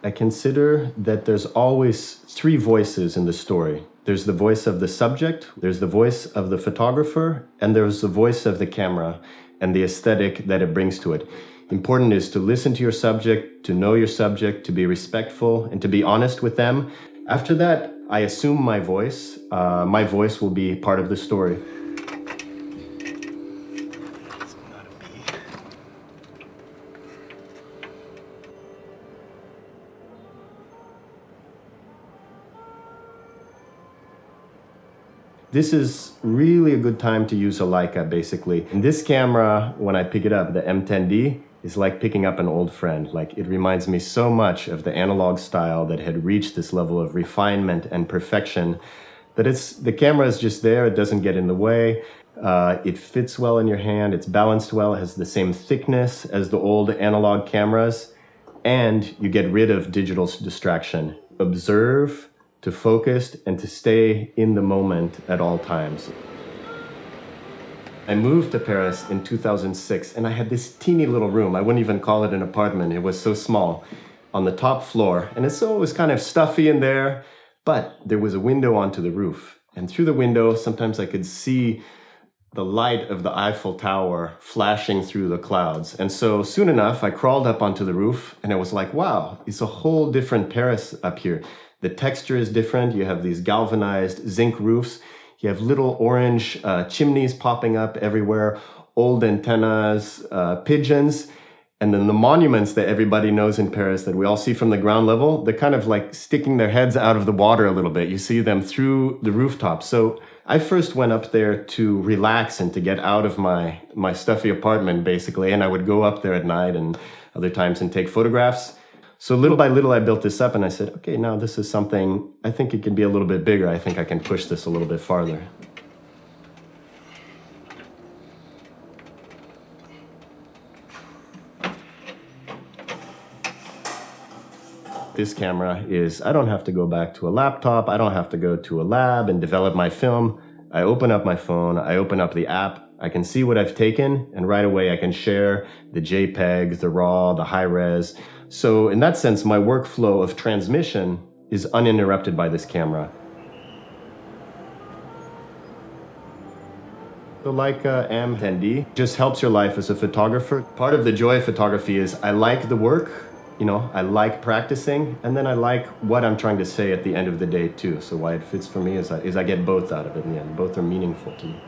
I consider that there's always three voices in the story. There's the voice of the subject, there's the voice of the photographer, and there's the voice of the camera and the aesthetic that it brings to it. Important is to listen to your subject, to know your subject, to be respectful, and to be honest with them. After that, I assume my voice. My voice will be part of the story. This is really a good time to use a Leica, basically. And this camera, when I pick it up, the M10-D, is like picking up an old friend. Like, it reminds me so much of the analog style that had reached this level of refinement and perfection that the camera is just there, it doesn't get in the way, it fits well in your hand, it's balanced well, it has the same thickness as the old analog cameras, and you get rid of digital distraction. Observe, to focus, and to stay in the moment at all times. I moved to Paris in 2006, and I had this teeny little room. I wouldn't even call it an apartment. It was so small, on the top floor. And it was kind of stuffy in there, but there was a window onto the roof. And through the window, sometimes I could see the light of the Eiffel Tower flashing through the clouds. And so soon enough, I crawled up onto the roof, and I was like, wow, it's a whole different Paris up here. The texture is different. You have these galvanized zinc roofs. You have little orange chimneys popping up everywhere, old antennas, pigeons, and then the monuments that everybody knows in Paris that we all see from the ground level, they're kind of like sticking their heads out of the water a little bit. You see them through the rooftop. So I first went up there to relax and to get out of my stuffy apartment, basically, and I would go up there at night and other times and take photographs. So little by little, I built this up and I said, okay, now this is something, I think it can be a little bit bigger. I think I can push this a little bit farther. This camera is, I don't have to go back to a laptop. I don't have to go to a lab and develop my film. I open up my phone, I open up the app, I can see what I've taken, and right away I can share the JPEGs, the RAW, the high res. So in that sense, my workflow of transmission is uninterrupted by this camera. The Leica M10-D just helps your life as a photographer. Part of the joy of photography is I like the work, I like practicing, and then I like what I'm trying to say at the end of the day too. So why it fits for me is I get both out of it in the end. Both are meaningful to me.